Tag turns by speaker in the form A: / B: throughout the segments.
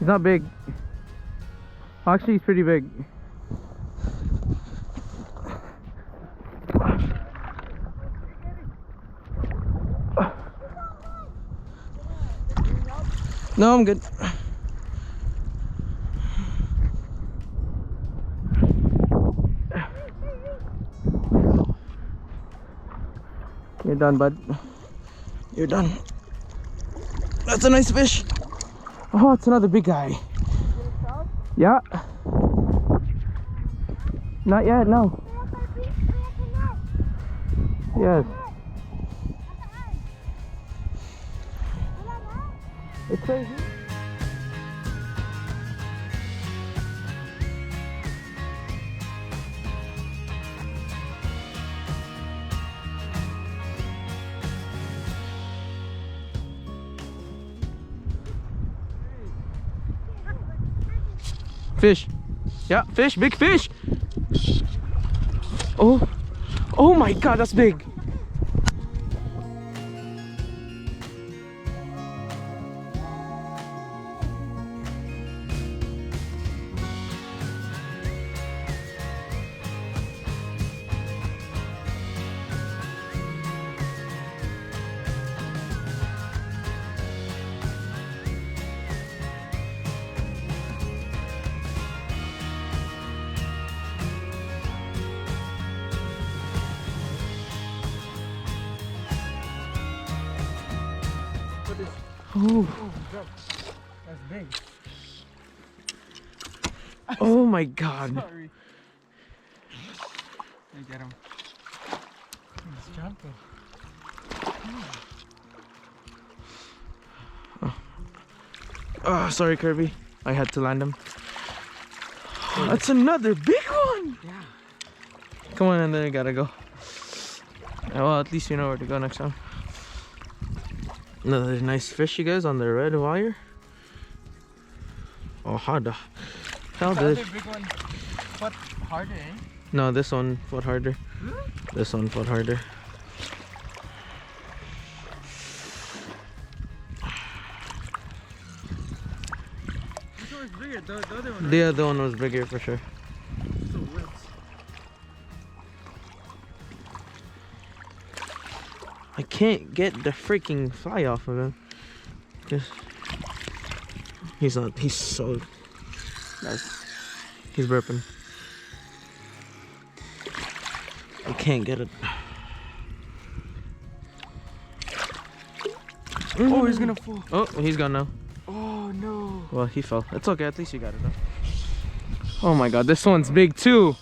A: He's not big. Actually, he's pretty big. No, I'm good. You're done, bud. You're done. That's a nice fish. Oh, it's another big guy. Yeah. Not yet, no. Yes. It's right here. Fish. Yeah, fish, big fish. Oh, oh my God, that's big. Oh,
B: that's big.
A: Oh my God.
B: Sorry. Let me get him. He's jumping.
A: Oh, sorry, Kirby. I had to land him. That's another big one.
B: Yeah.
A: Come on, and then you gotta go. Well, at least you know where to go next time. Another nice fish, you guys, on the red wire. Oh, how the hell
B: The
A: did?
B: other big one fought harder, eh?
A: No, this one fought harder.
B: Really?
A: This one fought harder.
B: This one was bigger. The other one.
A: The other one was bigger for sure.
B: So wet.
A: I can't get the freaking fly off of him. Just he's not. He's so. He's burping. I can't get it.
B: Oh, he's gonna fall.
A: Oh, he's gone now.
B: Oh no.
A: Well, he fell. It's okay. At least you got it though. Oh my God, this one's big too.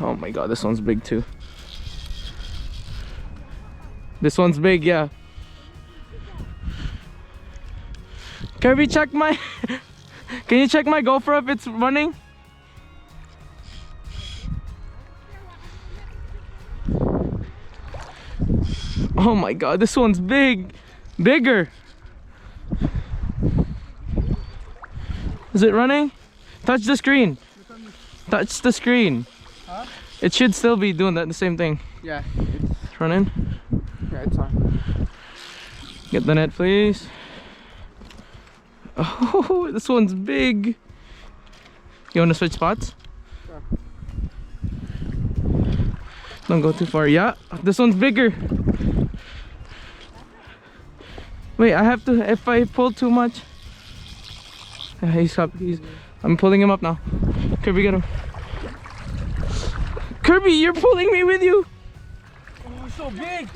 A: Oh my God, this one's big too. This one's big, yeah. Kirby, check my... Can you check my GoPro if it's running? Oh my God, this one's big. Bigger. Is it running? Touch the screen. Touch the screen.
B: Huh?
A: It should still be doing that, the same thing.
B: Yeah.
A: It's running.
B: Yeah, it's on.
A: Get the net, please. Oh, this one's big. You want to switch spots?
B: Sure.
A: Don't go too far. Yeah, this one's bigger. Wait, I have to. If I pull too much, he's up. I'm pulling him up now. Kirby, get him. Kirby, you're pulling me with you.
B: Oh, it's so big.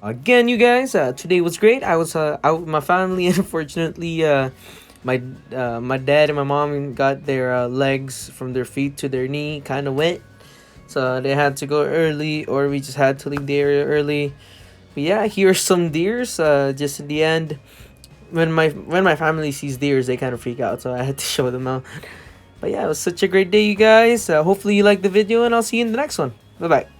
A: Again, you guys, today was great. I was out with my family. Unfortunately, my dad and my mom got their legs from their feet to their knee kind of wet, so they had to go early, or we just had to leave the area early. But yeah, here's some deers. Just in the end, when my family sees deers, they kind of freak out, so I had to show them out. But yeah, it was such a great day, you guys. Hopefully you liked the video, and I'll see you in the next one. Bye bye.